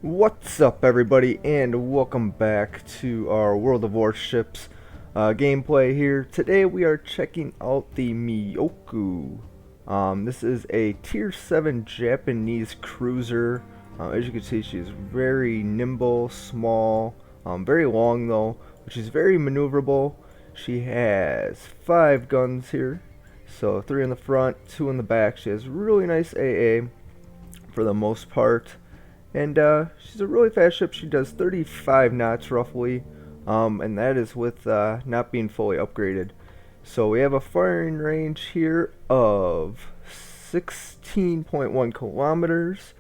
What's up, everybody, and welcome back to our World of Warships gameplay here. Today we are checking out the Myoko. This is a Tier 7 Japanese cruiser. As you can see, she's very nimble, small, very long though, which is very maneuverable. She has 5 guns here, so 3 in the front, 2 in the back. She has really nice AA for the most part. And she's a really fast ship. She does 35 knots roughly, and that is with not being fully upgraded. So we have a firing range here of 16.1 kilometers.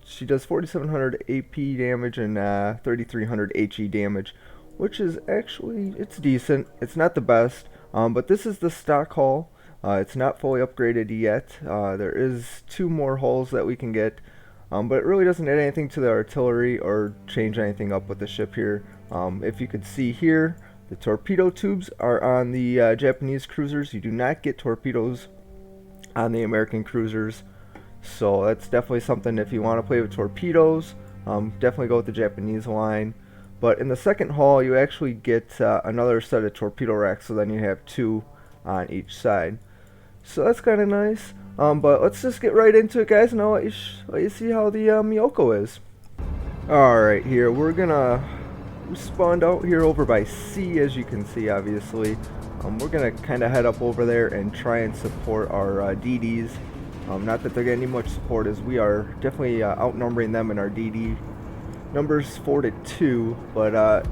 She does 4,700 AP damage and 3,300 HE damage, which is actually, it's decent. It's not the best, but this is the stock hull. It's not fully upgraded yet. There is 2 more hulls that we can get. But it really doesn't add anything to the artillery or change anything up with the ship here. If you could see here, the torpedo tubes are on the Japanese cruisers. You do not get torpedoes on the American cruisers. So that's definitely something if you want to play with torpedoes, definitely go with the Japanese line. But in the second hull, you actually get another set of torpedo racks, so then you have 2 on each side. So that's kind of nice. But let's just get right into it, guys, and I'll let you see how the Myoko is. Alright, here, we're gonna spawned out here over by C, as you can see, obviously. We're gonna kind of head up over there and try and support our DDs. Not that they're getting much support, as we are definitely outnumbering them in our DD numbers 4-2, but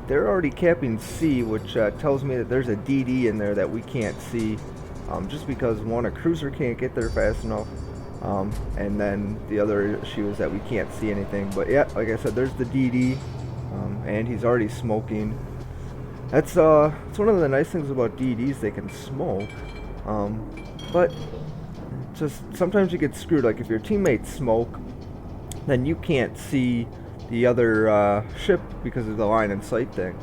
they're already capping C, which tells me that there's a DD in there that we can't see. Just because one, a cruiser can't get there fast enough, and then the other issue is that we can't see anything. But yeah, like I said, there's the DD, and he's already smoking. That's one of the nice things about DDs, they can smoke, but just sometimes you get screwed. Like if your teammates smoke, then you can't see the other ship because of the line of sight thing.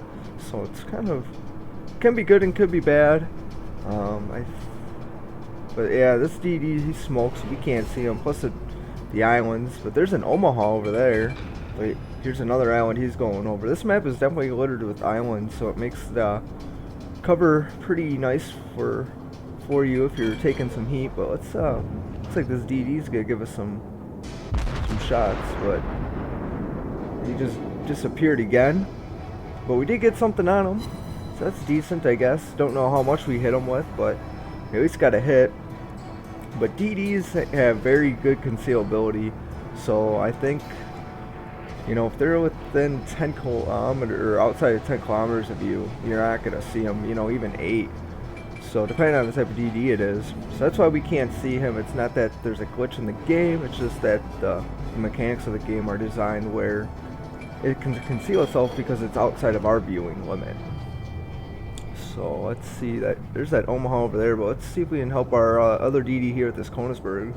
So it's kind of, can be good and could be bad. But yeah, this DD, he smokes. We can't see him. Plus the islands. But there's an Omaha over there. Wait, here's another island he's going over. This map is definitely littered with islands, so it makes the cover pretty nice for you if you're taking some heat. But let's looks like this DD's gonna give us some shots, but he just disappeared again. But we did get something on him, so that's decent, I guess. Don't know how much we hit him with, but at least got a hit. But DDs have very good concealability, so I think, you know, if they're within 10 kilometers or outside of 10 kilometers of you, you're not gonna see them, you know, even 8. So depending on the type of DD it is, so that's why we can't see him. It's not that there's a glitch in the game, it's just that the mechanics of the game are designed where it can conceal itself because it's outside of our viewing limit. So let's see, that there's that Omaha over there, but let's see if we can help our other DD here at this Konisberg.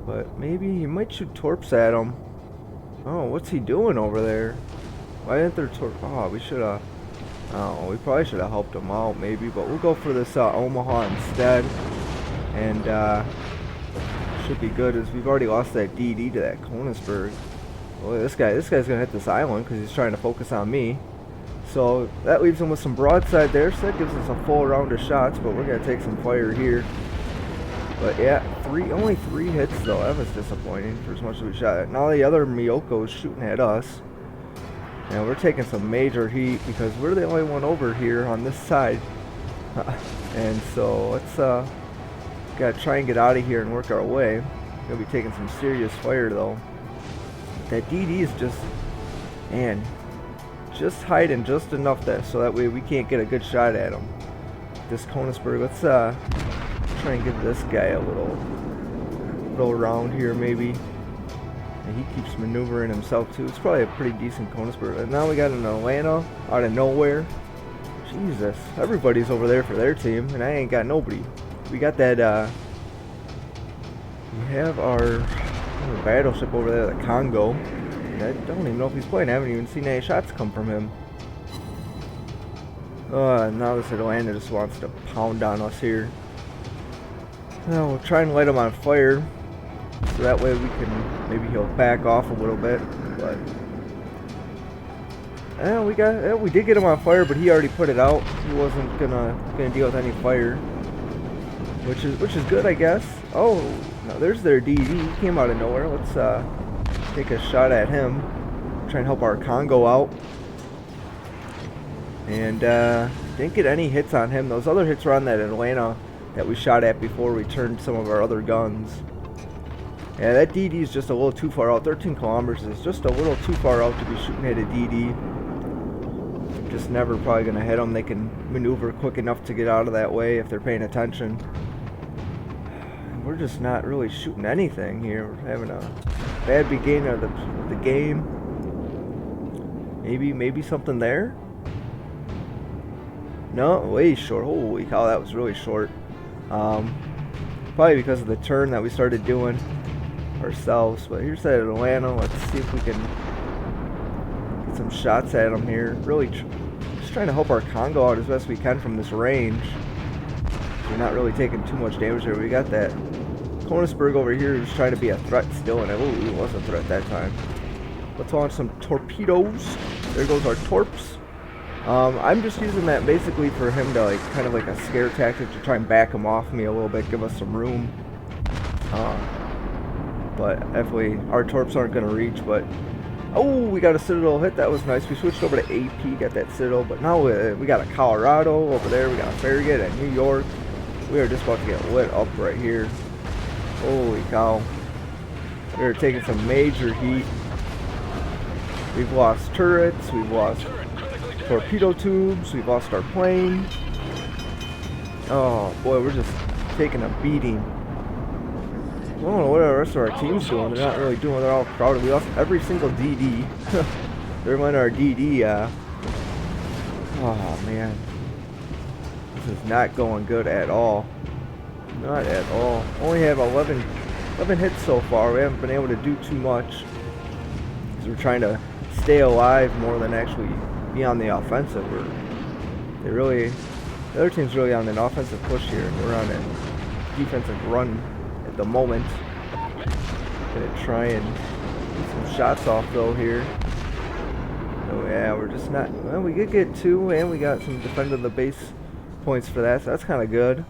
But maybe he might shoot torps at him. Oh, what's he doing over there? Why didn't there torp? Oh, we should have. Oh, we probably should have helped him out, maybe. But we'll go for this Omaha instead, and should be good as we've already lost that DD to that Konisberg. Well, this guy's gonna hit this island because he's trying to focus on me. So that leaves him with some broadside there, so that gives us a full round of shots, but we're gonna take some fire here. But yeah, only 3 hits though. That was disappointing for as much as we shot at. Now the other Myoko is shooting at us, and we're taking some major heat because we're the only one over here on this side. And so let's gotta try and get out of here and work our way. Gonna be taking some serious fire though. That DD is just, man, just hiding just enough that so that way we can't get a good shot at him. This Konisberg, let's try and give this guy a little round here maybe. And he keeps maneuvering himself too. It's probably a pretty decent Konisberg. And now we got an Atlanta out of nowhere. Jesus, everybody's over there for their team, and I ain't got nobody. We got that. We have our battleship over there, the Congo. I don't even know if he's playing. I haven't even seen any shots come from him. Now this Atlanta just wants to pound on us here. We'll try and light him on fire. so that way we can, maybe he'll back off a little bit. But we did get him on fire, but he already put it out. He wasn't gonna deal with any fire, which is good, I guess. Oh, no, there's their DD. He came out of nowhere. Let's take a shot at him. Try and help our Congo out. And didn't get any hits on him. Those other hits were on that Atlanta that we shot at before we turned some of our other guns. Yeah, that DD is just a little too far out. 13 kilometers is just a little too far out to be shooting at a DD. Just never probably going to hit them. They can maneuver quick enough to get out of that way if they're paying attention. We're just not really shooting anything here. We're having a bad beginning of the game. Maybe something there? No, way short. Holy cow, that was really short. Probably because of the turn that we started doing ourselves. But here's that Atlanta. Let's see if we can get some shots at them here. Really just trying to help our Congo out as best we can from this range. We're not really taking too much damage there. We got that Konigsberg over here who's trying to be a threat still, and it was a threat that time. Let's launch some torpedoes. There goes our torps. I'm just using that basically for him to kind of like a scare tactic to try and back him off me a little bit, give us some room. But definitely our torps aren't going to reach. But oh, we got a Citadel hit. That was nice. We switched over to AP, got that Citadel. But now we got a Colorado over there. We got a Farragut at New York. We are just about to get lit up right here. Holy cow. We're taking some major heat. We've lost turrets. We've lost torpedo tubes. We've lost our plane. Oh boy, we're just taking a beating. I don't know what the rest of our team's doing. They're not really doing it. They're all crowded. We lost every single DD. They're letting our DD. Oh man, this is not going good at all. Not at all. Only have 11 hits so far. We haven't been able to do too much because we're trying to stay alive more than actually be on the offensive. The other team's really on an offensive push here, and we're on a defensive run at the moment. Gonna try and get some shots off though here. Oh yeah, we're just not. Well, we did get 2, and we got some defend of the base points for that, so that's kind of good.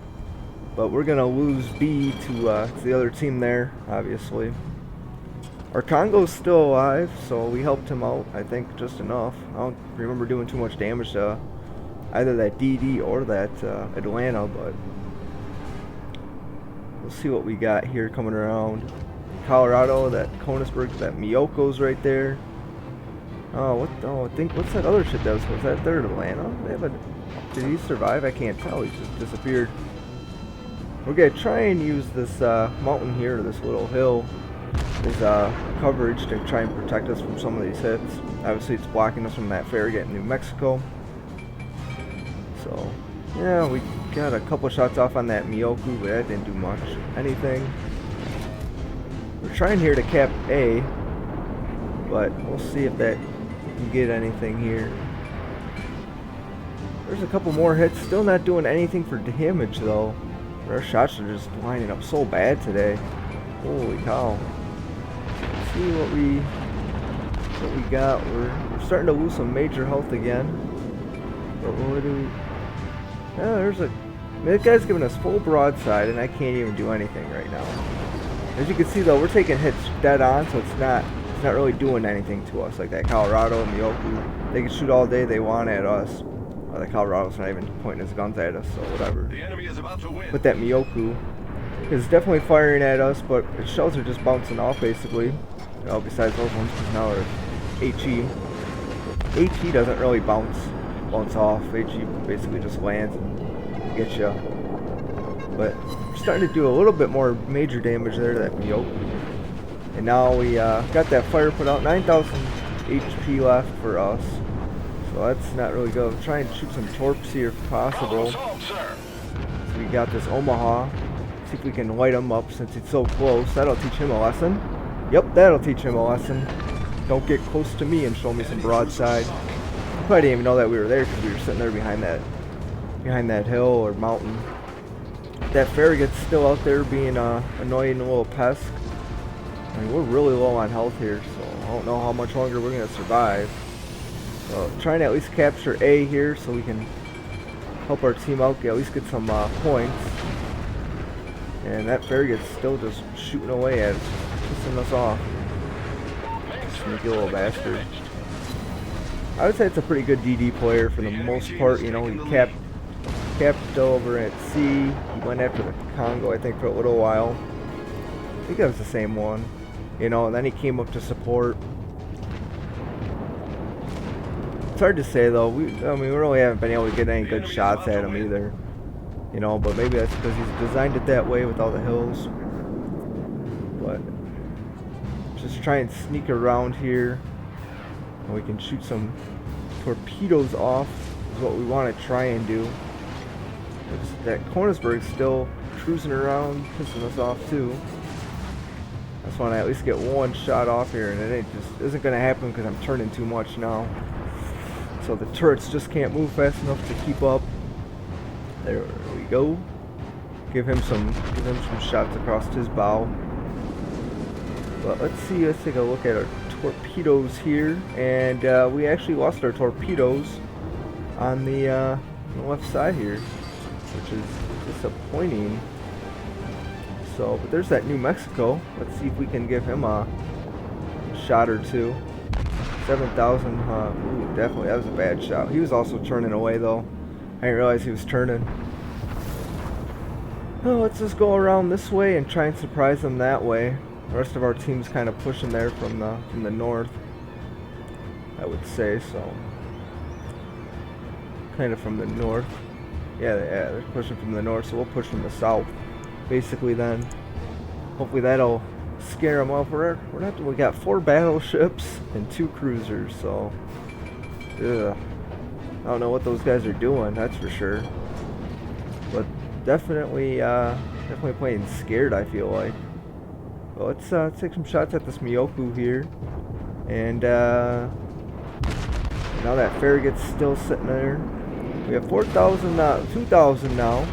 But we're gonna lose B to the other team there, obviously. Our Congo's still alive, so we helped him out, I think, just enough. I don't remember doing too much damage to either that DD or that Atlanta, but we'll see what we got here coming around. Colorado, that Konigsberg, that Myoko's right there. What's that other ship that was that third Atlanta? Did he survive? I can't tell. He just disappeared. We're gonna try and use this mountain here, this little hill, as coverage to try and protect us from some of these hits. Obviously, it's blocking us from that Farragut in New Mexico. So, yeah, we got a couple shots off on that Myoko, but that didn't do much. Anything. We're trying here to cap A, but we'll see if that can get anything here. There's a couple more hits. Still not doing anything for damage though. Our shots are just lining up so bad today. Holy cow. Let's see what we got. We're starting to lose some major health again. But what do we... Oh, that guy's giving us full broadside, and I can't even do anything right now. As you can see though, we're taking hits dead on, so it's not really doing anything to us. Like that Colorado and Myoko, they can shoot all day they want at us. The Colorado's not even pointing his guns at us, so whatever. The enemy is about to win. But that Myoko is definitely firing at us, but its shells are just bouncing off basically. Besides those ones, because now they're HE. HE doesn't really bounce off. HE basically just lands and gets you. But we're starting to do a little bit more major damage there to that Myoko. And now we got that fire put out. 9,000 HP left for us. So that's not really good. We'll try and shoot some torps here if possible. So we got this Omaha. See if we can light him up since it's so close. That'll teach him a lesson. Yep, that'll teach him a lesson. Don't get close to me and show me some broadside. I probably didn't even know that we were there because we were sitting there behind that hill or mountain. That Farragut's still out there being annoying little pest. I mean, we're really low on health here, so I don't know how much longer we're going to survive. So trying to at least capture A here so we can help our team out, at least get some points. And that farragut's still just shooting away at us, pissing us off. Sneaky little bastard. I would say it's a pretty good DD player for the most part. You know, he capped over at C. He went after the Congo, I think, for a little while. I think that was the same one. You know, and then he came up to support. It's hard to say though. I mean, we really haven't been able to get any good shots at him either. You know, but maybe that's because he's designed it that way with all the hills. But just try and sneak around here, and we can shoot some torpedoes off. Is what we want to try and do. That Konigsberg's still cruising around, pissing us off too. I just want to at least get one shot off here, and it isn't going to happen because I'm turning too much now. So the turrets just can't move fast enough to keep up. There we go. Give him some shots across his bow. But let's take a look at our torpedoes here, and we actually lost our torpedoes on the left side here, which is disappointing. So, but there's that New Mexico. Let's see if we can give him a shot or two. 7,000, ooh, definitely, that was a bad shot. He was also turning away though. I didn't realize he was turning. Oh, let's just go around this way and try and surprise them that way. The rest of our team's kind of pushing there from the north, I would say, so. Kind of from the north. Yeah, they're pushing from the north, so we'll push from the south. Basically then, hopefully that'll scare them off. We got 4 battleships and 2 cruisers, so ugh. I don't know what those guys are doing, that's for sure. But definitely playing scared, I feel like. Well, let's take some shots at this Myoko here, and now that farragut's still sitting there. We have 4,000 now, 2,000 now.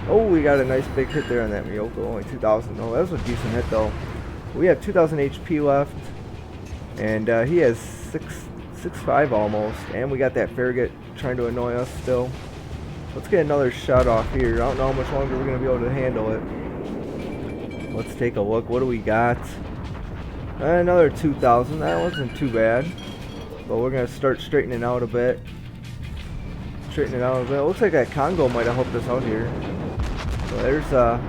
Oh, we got a nice big hit there on that Myoko, only 2,000. Oh, that was a decent hit though. We have 2,000 HP left, and he has 6.5 almost, and we got that farragut trying to annoy us still. Let's get another shot off here. I don't know how much longer we're going to be able to handle it. Let's take a look. What do we got? Another 2,000. That wasn't too bad, but we're going to start straightening out a bit. It looks like that Congo might have helped us out here. So there's a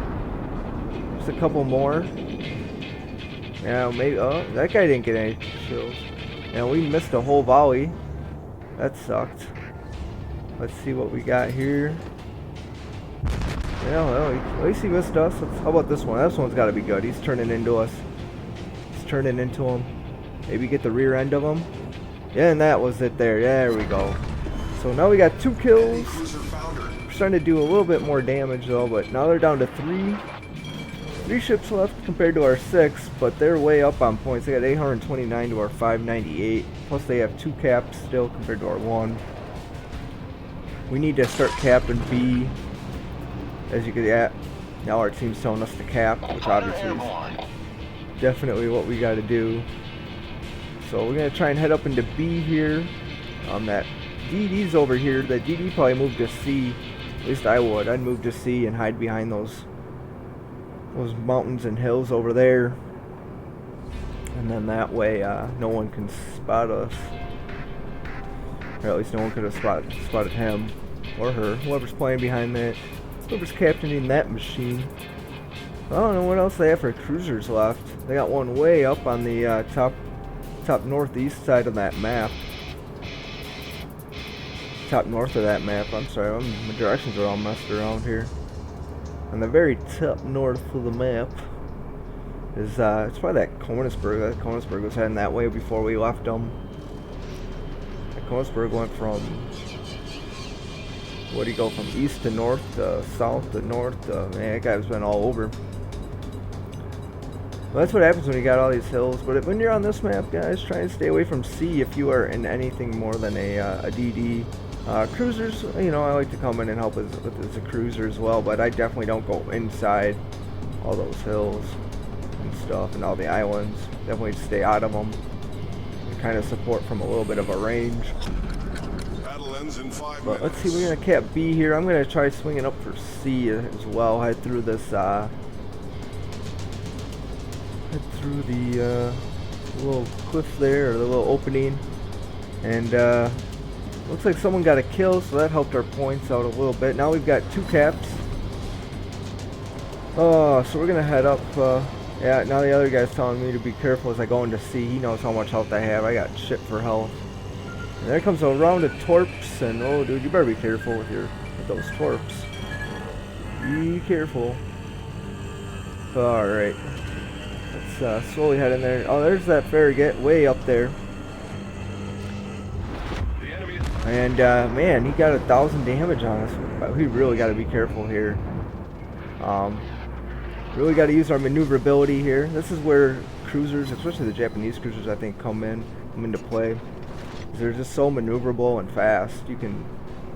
couple more. Yeah, maybe. Oh, that guy didn't get any kills. And we missed a whole volley. That sucked. Let's see what we got here. Yeah, well, at least he missed us. How about this one? This one's got to be good. He's turning into us. He's turning into him. Maybe get the rear end of him. Yeah, and that was it there. Yeah, there we go. So now we got 2 kills. We're starting to do a little bit more damage though, but now they're down to 3 ships left compared to our 6, but they're way up on points. They got 829 to our 598. Plus they have 2 caps still compared to our 1. We need to start capping B. As you can see, now our team's telling us to cap, which obviously is definitely what we got to do. So we're gonna try and head up into B here. That DD's over here. The DD probably moved to C. At least I would. I'd move to C and hide behind those mountains and hills over there. And then that way, no one can spot us. Or at least no one could have spotted him or her. Whoever's playing behind that. Whoever's captaining that machine. I don't know what else they have for cruisers left. They got one way up on the top northeast side of that map. Top north of that map. I'm sorry, my directions are all messed around here. On the very top north of the map is it's probably that Konigsberg. That Konigsberg was heading that way before we left them. That Konigsberg went from, what do you go, from east to north to south to north to, man, that guy's been all over. Well, that's what happens when you got all these hills. But when you're on this map, guys, try and stay away from C if you are in anything more than a DD. Cruisers, you know, I like to come in and help as a cruiser as well, but I definitely don't go inside all those hills. and stuff, and all the islands. Definitely stay out of them. And kind of support from a little bit of a range. Battle ends in 5 But let's minutes. see, we're gonna cap B here. I'm gonna try swinging up for C as well. Head through this, head through the little cliff there, or the little opening, and looks like someone got a kill, so that helped our points out a little bit. Now we've got 2 caps. Oh, so we're gonna head up. Yeah, now the other guy's telling me to be careful as I go into C. He knows how much health I have. I got shit for health. And there comes a round of torps, and oh, dude, you better be careful with those torps. Be careful. All right, let's slowly head in there. Oh, there's that farragut way up there. And man, he got 1,000 damage on us. But we really got to be careful here. Really got to use our maneuverability here. This is where cruisers, especially the Japanese cruisers, I think come into play. They're just so maneuverable and fast. You can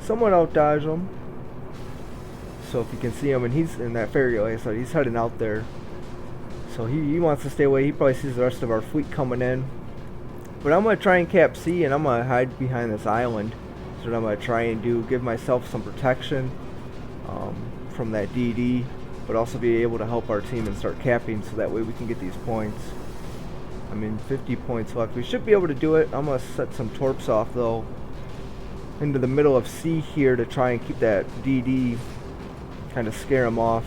somewhat out dodge them. So if you can see him, and he's in that farragut, like I said, he's heading out there. So he wants to stay away. He probably sees the rest of our fleet coming in. But I'm going to try and cap C, and I'm going to hide behind this island. That's what I'm going to try and do. Give myself some protection from that DD, but also be able to help our team and start capping so that way we can get these points. I mean, 50 points left. We should be able to do it. I'm going to set some torps off, though, into the middle of C here to try and keep that DD, kind of scare him off.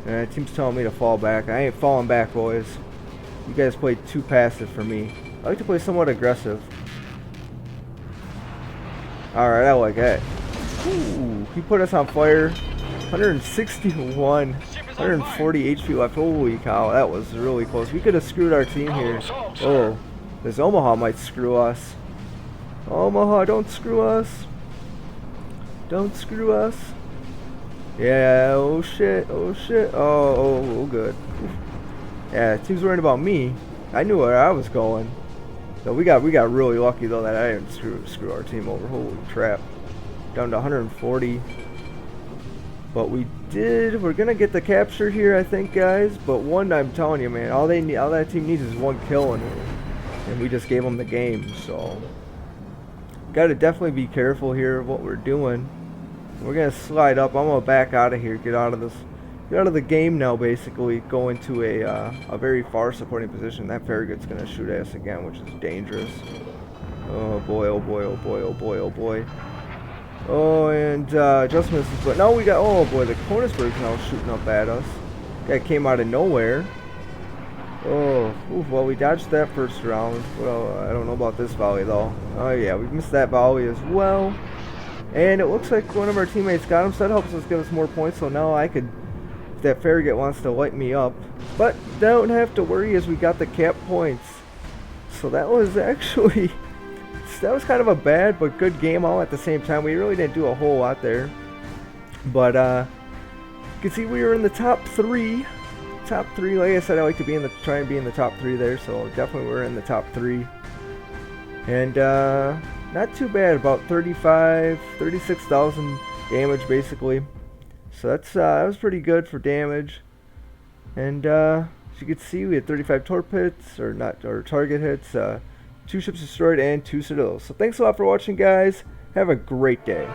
And the team's telling me to fall back. I ain't falling back, boys. You guys played too passive for me. I like to play somewhat aggressive. Alright, I like that. Ooh, he put us on fire. 161, 140 HP left. Holy cow, that was really close. We could have screwed our team here. Oh, this Omaha might screw us. Omaha, don't screw us. Don't screw us. Yeah, oh shit, oh shit. Oh, good. Yeah, the team's worried about me. I knew where I was going. So we got really lucky though that I didn't screw our team over. Holy crap. Down to 140. But we did. We're gonna get the capture here, I think, guys. But one, I'm telling you, man, all that team needs is 1 kill, and we just gave them the game. So gotta definitely be careful here of what we're doing. We're gonna slide up. I'm gonna back out of here. Get out of the game now. Basically, go into a very far supporting position. That farragut's gonna shoot at us again, which is dangerous. Oh boy! Oh boy! Oh boy! Oh boy! Oh boy! Oh, and just misses. But now we got. Oh boy! The Konigsberg's now shooting up at us. Guy came out of nowhere. Oh, well, we dodged that first round. Well, I don't know about this volley though. Oh yeah, we missed that volley as well. And it looks like one of our teammates got him, so that helps us give us more points. So now I could, if that farragut wants to light me up. But don't have to worry as we got the cap points. So that was actually, that was kind of a bad but good game all at the same time. We really didn't do a whole lot there. But you can see we were in the top 3. Top 3, like I said, I like to try and be in the top 3 there. So definitely we're in the top 3. And not too bad, about 36,000 damage basically. So that was pretty good for damage. And as you can see, we had 35 torp hits, or target hits, 2 ships destroyed, and 2 citadels. So thanks a lot for watching, guys. Have a great day.